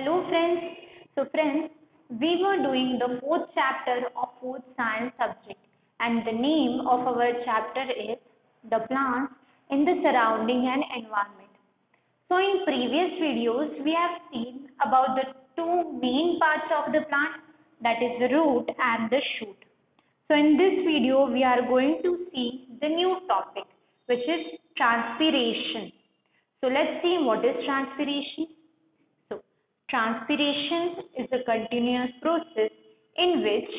Hello friends. So friends, we were doing the fourth chapter of food science subject and the name of our chapter is the plants in the surrounding and environment. So in previous videos we have seen about the two main parts of the plant, that is the root and the shoot. So in this video we are going to see the new topic, which is transpiration. So let's see what is transpiration. So transpiration is a continuous process in which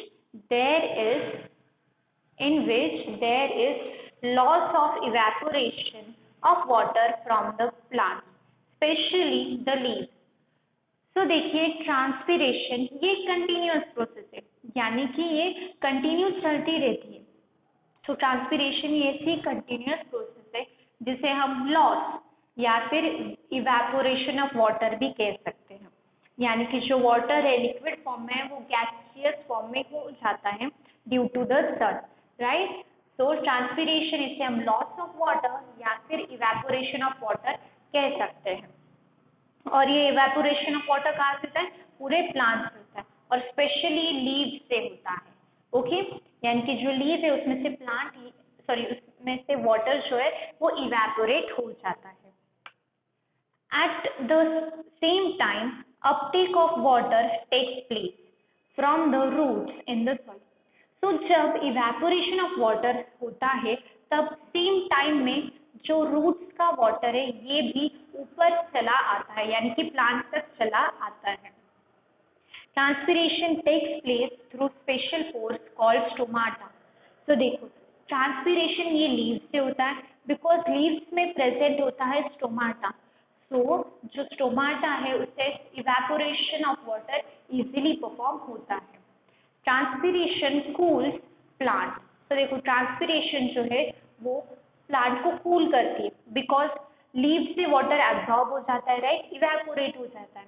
there is loss of evaporation of water from the plant, especially the leaves. तो देखिए transpiration ये continuous process है, यानी कि ये continue चलती रहती है. तो ट्रांसपीरेशन ये ऐसी कंटिन्यूअस प्रोसेस है जिसे हम लॉस या फिर इवेपोरेशन ऑफ वाटर भी कह सकते हैं, यानी कि जो वाटर है लिक्विड फॉर्म में वो गैसियस फॉर्म में हो जाता है due to the sun, right. तो ट्रांसपीरेशन इसे हम लॉस ऑफ वाटर या फिर इवेपोरेशन ऑफ वाटर कह सकते हैं. और ये इवेपोरेशन ऑफ वाटर कहाँ से होता है? पूरे प्लांट से होता है और स्पेशली लीव से होता है. ओके, यानी कि जो लीव है उसमें से उसमें से वाटर जो है वो इवेपोरेट हो जाता है. At the same time uptake of water takes place from the roots in the soil. तो जब इवेपोरेशन ऑफ वाटर होता है तब सेम टाइम में जो रूट्स का वाटर है ये भी ऊपर चला आता है, यानी कि प्लांट तक चला आता है. Transpiration takes place through special pores called stomata. तो देखो ट्रांसपीरेशन ये लीव्स से होता है बिकॉज लीव्स में प्रेजेंट होता है स्टोमाटा. तो जो स्टोमाटा है उससे evaporation of water easily perform होता है. Transpiration cools plant. तो देखो ट्रांसपीरेशन जो है वो प्लांट को कूल करती है बिकॉज लीव से वाटर एब्जॉर्ब हो जाता है, राइट, इवेपोरेट हो जाता है.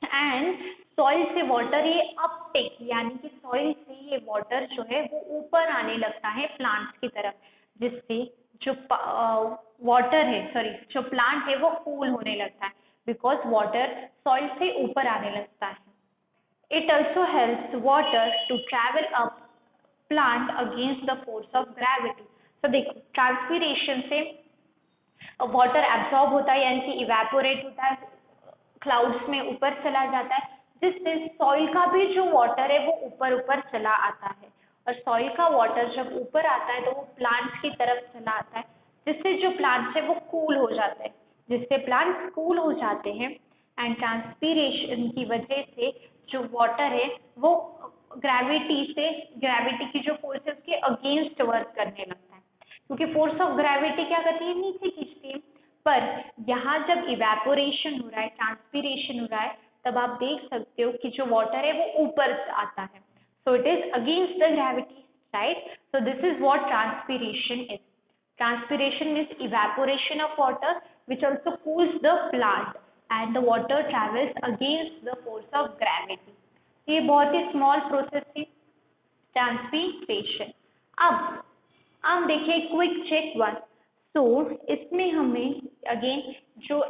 एंड सॉइल से वाटर ये अपटेक, यानी कि सॉइल से ये वाटर जो है वो ऊपर आने लगता है प्लांट्स की तरफ, जिससे जो जो प्लांट है वो कूल होने लगता है बिकॉज वाटर सॉइल से ऊपर आने लगता है. It also helps water to travel up plant against the force of gravity. तो देखो ट्रांसपीरेशन से वाटर एब्जॉर्ब होता है, यानी कि इवेपोरेट होता है, क्लाउड्स में ऊपर चला जाता है, जिससे सॉइल का भी जो वाटर है वो ऊपर ऊपर चला आता है. और सॉइल का वाटर जब ऊपर आता है तो वो प्लांट्स की तरफ चला आता है, जिससे जो प्लांट्स है वो कूल हो जाते हैं, जिससे प्लांट्स कूल हो जाते हैं. एंड ट्रांसपीरेशन की वजह से जो वाटर है वो ग्रेविटी की जो फोर्स है उसके अगेंस्ट वर्क करने लगता है, क्योंकि फोर्स ऑफ ग्रेविटी क्या करती है, नीचे खींचती है. पर यहाँ जब इवेपोरेशन हो रहा है, ट्रांसपीरेशन हो रहा है, तब आप देख सकते हो कि जो वाटर है वो ऊपर आता है. So it is against the gravity, right. So this is what transpiration is. Transpiration means evaporation of water which also cools the plant and the water travels against the force of gravity. ये बहुत ही small process थी transpiration. अब देखिए quick check one. सो इसमें हमें again जो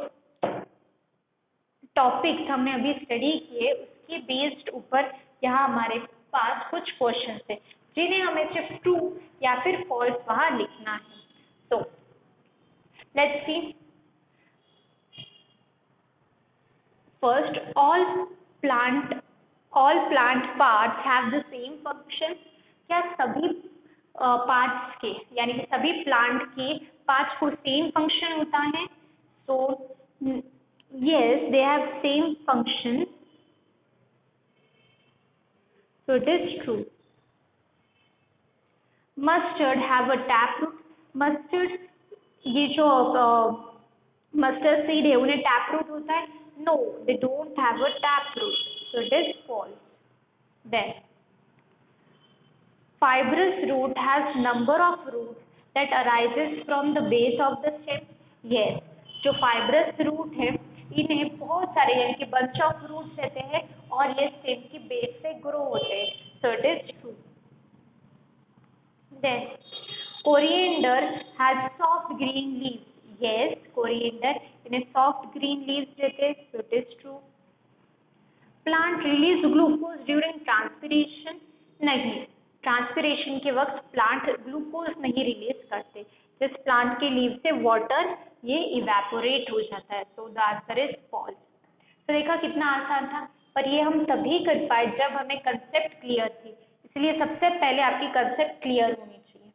topics हमने अभी स्टडी किए उसके बेस्ड ऊपर यहाँ हमारे पास कुछ क्वेश्चन है जिन्हें हमें सिर्फ ट्रू या फिर फॉल्स वहाँ लिखना है. तो let's see. First, all plant parts have the same function. क्या सभी पार्ट्स के, यानी कि सभी प्लांट के पार्ट्स को सेम फंक्शन होता है? So yes, they have same function. So it is true. Mustard have a taproot. Mustard, ये जो मस्टर्ड सीड है उन्हें टैपरूट होता है? No, they don't have a taproot. So it is false. Then, fibrous root has number of roots that arises from the base of the stem. Yes, जो fibrous root है इन्हें बहुत सारे यानी कि bunch of roots रहते हैं और ये stem की base से grow होते हैं. So it is true. Then, coriander has soft green leaves. Yes, coriander in a soft green leaves रहते हैं. So it is true. Plant release glucose during transpiration? नहीं, ट्रांसपिरेशन के वक्त प्लांट ग्लूकोज नहीं release करते। जिस प्लांट के leave से वाटर ये इवेपोरेट हो जाता है। So the answer is false. तो देखा कितना आसान था, पर ये हम तभी कर पाए जब हमें कंसेप्ट क्लियर थी। इसलिए सबसे पहले आपकी कंसेप्ट क्लियर होनी चाहिए।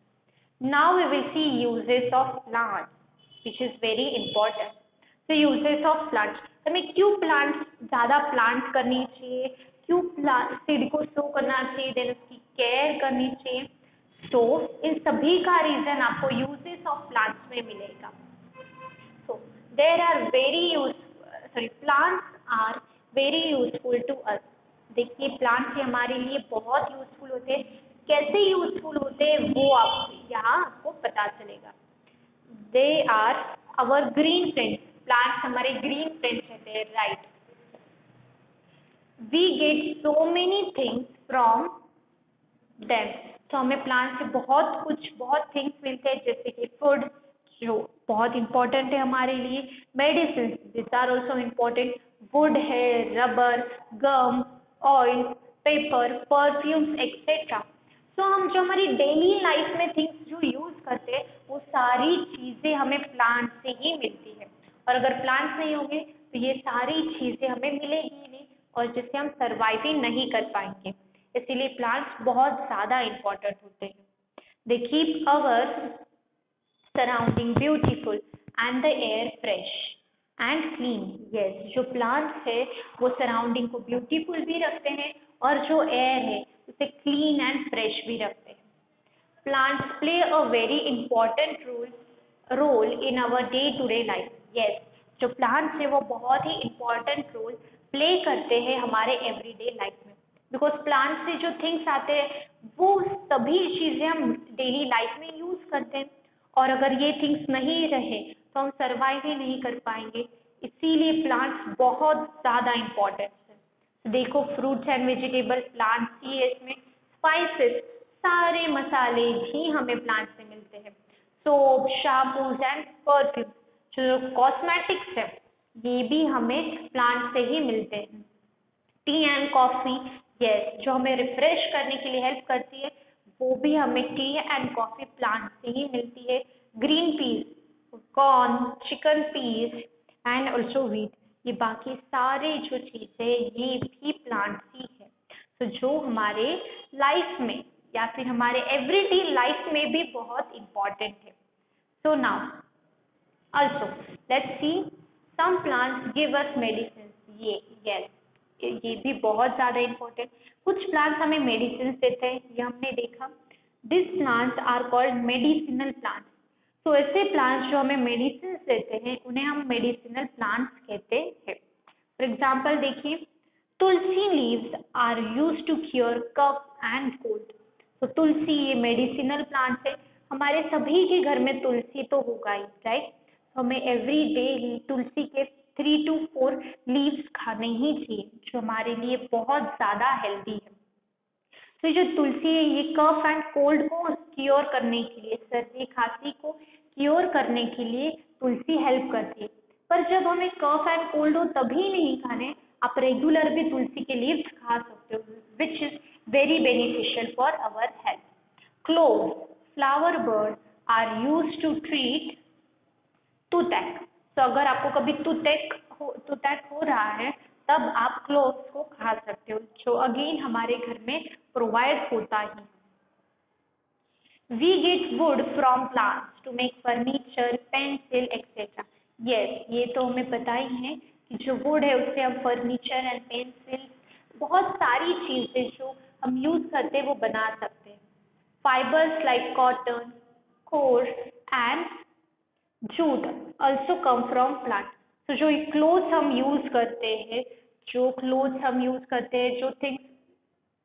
Now we will see uses of plants which is very important. तो यूजेस ऑफ प्लांट्स, हमें क्यों प्लांट्स ज़्यादा प्लांट करनी चाहिए, क्यों सीड को सो करना चाहिए, देन उसकी केयर करनी चाहिए। तो इन सभी का रीजन आपको यूजेस ऑफ प्लांट्स में मिलेगा। So there are plants are very useful to us। देखिए प्लांट्स हमारे लिए बहुत यूजफुल होते हैं। कैसे यूजफुल होते हैं वो आप यहाँ आपको पता चलेगा। They are our green friends. Plants हमारे ग्रीन फ्रेंड्स होते हैं, right. We get so many things from them. तो हमें प्लांट से बहुत थिंग्स मिलते हैं, जैसे कि फूड जो बहुत इंपॉर्टेंट है हमारे लिए, medicine this are also important, wood है, rubber, gum, oil, paper, perfumes etcetera. तो हम जो हमारी डेली लाइफ में थिंग्स जो यूज करते हैं वो सारी चीजें हमें प्लांट से ही मिलती है। और अगर प्लांट्स नहीं होंगे तो ये सारी चीजें हमें मिलेगी ही नहीं, और जिससे हम सर्वाइव ही नहीं कर पाएंगे। इसीलिए प्लांट्स बहुत ज्यादा इंपॉर्टेंट होते हैं। They keep our surrounding beautiful and the air fresh and clean. Yes, जो प्लांट्स है वो सराउंडिंग को ब्यूटीफुल भी रखते हैं और जो एयर है उसे क्लीन एंड फ्रेश भी रखते हैं। Plants play a very important role in our day to day life. Yes, जो प्लांट्स है वो बहुत ही इंपॉर्टेंट रोल प्ले करते हैं हमारे एवरीडे लाइफ में। बिकॉज प्लांट से जो थिंग्स आते हैं वो सभी चीजें हम डेली लाइफ में यूज करते हैं, और अगर ये थिंग्स नहीं रहे तो हम सर्वाइव ही नहीं कर पाएंगे। इसीलिए प्लांट्स बहुत ज्यादा इंपॉर्टेंट है। देखो फ्रूट्स एंड वेजिटेबल प्लांट्स ही है, इसमें स्पाइसेस सारे मसाले भी हमें प्लांट से मिलते हैं। सोप, शैम्पूज एंड परफ्यूम, जो कॉस्मेटिक्स है ये भी हमें प्लांट से ही मिलते हैं। टी एंड कॉफी, यस, जो हमें रिफ्रेश करने के लिए हेल्प करती है वो भी हमें टी एंड कॉफी प्लांट से ही मिलती है। Green peas, corn, chicken peas and also wheat, ये बाकी सारे जो चीजें ये भी प्लांट ही है। तो जो हमारे लाइफ में या फिर हमारे एवरीडे लाइफ में भी बहुत इंपॉर्टेंट है। So now also let's see some plants give us medicines। ये भी बहुत ज्यादा इंपॉर्टेंट। कुछ प्लांट्स हमें मेडिसिन देते हैं, ये हमने देखा। This plants are called medicinal plants. तो ऐसे प्लांट्स जो हमें मेडिसिन देते हैं उन्हें हम मेडिसिनल प्लांट्स कहते हैं। फॉर एग्जाम्पल देखिए, tulsi leaves are use to cure cough and cold. तो तुलसी ये मेडिसिनल प्लांट है। हमारे सभी के घर में तुलसी तो होगा ही, राइट। हमें एवरी डे तुलसी के 3 to 4 लीव्स खाने ही चाहिए, जो हमारे लिए बहुत ज्यादा हेल्दी है। तो जो तुलसी है ये कफ एंड कोल्ड को क्योर करने के लिए, सर्दी खांसी को क्योर करने के लिए तुलसी हेल्प करती है। पर जब हमें कफ एंड कोल्ड हो तभी नहीं खाने, आप रेगुलर भी तुलसी के लीव्स खा सकते हो, which is very beneficial for our health. Clove, flower bud are use to treat toothache. तो अगर आपको कभी टूथेक हो रहा है तब आप क्लोव्स को खा सकते हो, जो अगेन हमारे घर में प्रोवाइड होता ही। We get wood from plants to make furniture, pencil etcetera. Yes, ये तो हमें पता ही है कि जो वुड है उससे हम फर्नीचर एंड पेंसिल, बहुत सारी चीजें जो हम यूज करते हैं वो बना सकते हैं। Fibres like cotton, coir and jute also come from plant। तो जो क्लोथ्स हम यूज करते हैं, जो थिंग्स,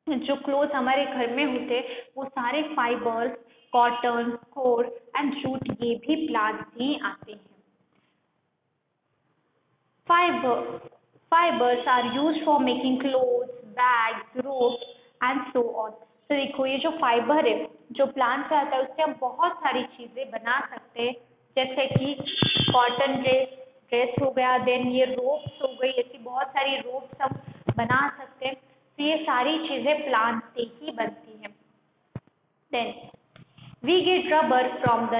जो क्लोथ हमारे घर में होते हैं वो सारे fibres, cotton, coir and jute ये भी प्लांट से आते हैं। Fibres are used for making clothes, bags, ropes and so on. तो देखो ये जो फाइबर है जो प्लांट से आता है उससे हम बहुत सारी चीजें बना सकते हैं, जैसे कि कॉटन ड्रेस हो गया, देन ये रोप्स हो गई, ऐसी बहुत सारी रोप्स हम बना सकते हैं। तो ये सारी चीजें प्लांट से ही बनती हैं। Then we get rubber from the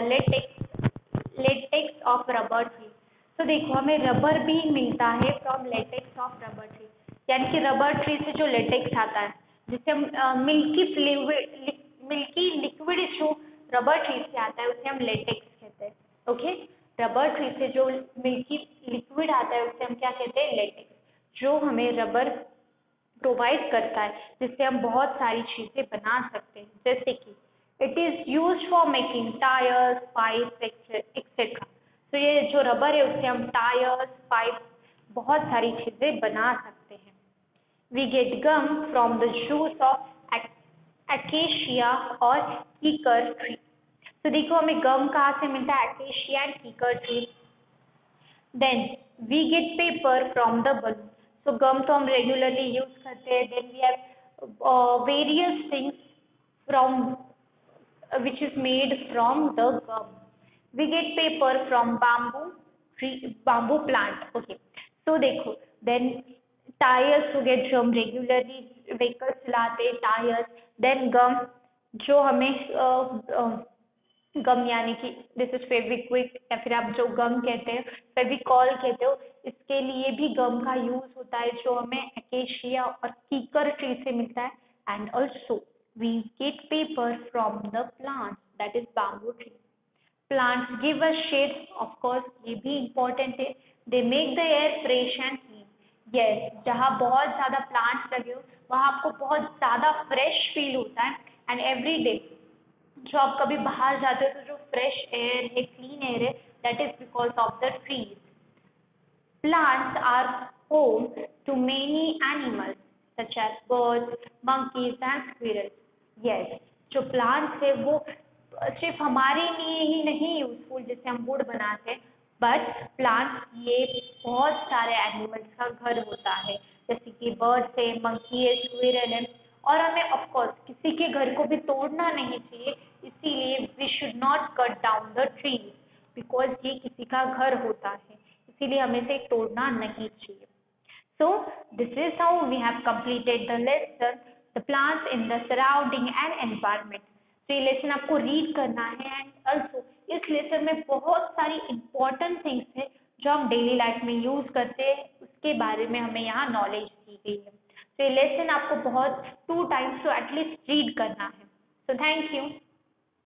latex of rubber tree. तो देखो हमें रबर भी मिलता है from latex of rubber tree, यानी कि रबर ट्री से जो लेटेक्स आता है, जिससे हम मिल्की लिक्विड जो रबर ट्री से आता है उसे हम लेटेक्स कहते हैं। ओके, रबर ट्री से जो मिल्की लिक्विड आता है उसे हम क्या कहते हैं? लेटेक्स, जो हमें रबर प्रोवाइड करता है, जिससे हम बहुत सारी चीजें बना सकते हैं, जैसे कि it is use for making tyres, pipes etcetera. तो ये जो रबर है उससे हम टायर्स, पाइप, बहुत सारी चीजें बना सकते हैं। We get gum from the juice of acacia और कीकर ट्री। तो देखो हमें गम कहाँ से मिलता है? Acacia and kikar tree. Then we get paper from the balloon. तो गम तो हम रेगुलरली यूज करते हैं। Then we have various things from which is made from the gum. We get paper from bamboo tree, bamboo plant. Okay, so देखो then tires हो गए जो हम रेगुलरली व्हीकल्स चलाते हैं, टायर्स। देन गम, जो हमें गम यानी कि दिस इज फेविक्विक, या फिर आप जो गम कहते हैं फेविकॉल कहते हो, इसके लिए भी गम का यूज होता है, जो हमें एकेशिया और कीकर ट्री से मिलता है। And also we get paper from the plants, that is bamboo tree. Plants give us shade, of course, ये भी important है। They make the air fresh and clean. Yes, जहाँ बहुत ज़्यादा plants लगे हो वहाँ आपको बहुत ज़्यादा fresh feel होता है। And every day जो आप कभी बाहर जाते हो तो जो fresh air है, clean air है, that is because of the trees. Plants are home to many animals such as birds, monkeys and squirrels. Yes, जो प्लांट्स है वो सिर्फ हमारे लिए ही नहीं यूजफुल, जैसे हम वुड बनाते हैं, बट प्लांट्स ये बहुत सारे एनिमल्स का घर होता है, जैसे कि बर्ड्स है, मंकी है, स्क्विरल है। और हमें ऑफकोर्स किसी के घर को भी तोड़ना नहीं चाहिए, इसीलिए we should not cut down the trees, because ये किसी का घर होता है, इसीलिए हमें इसे तोड़ना नहीं चाहिए। So this is how we have completed the lesson, the plants in the surrounding and environment. तो ये लेसन आपको रीड करना है। एंड ऑल्सो इस लेसन में बहुत सारी इंपॉर्टेंट थिंग्स है जो हम डेली लाइफ में यूज करते हैं, उसके बारे में हमें यहाँ नॉलेज दी गई है। तो ये लेसन आपको बहुत 2 times तो एटलीस्ट रीड करना है। So thank you.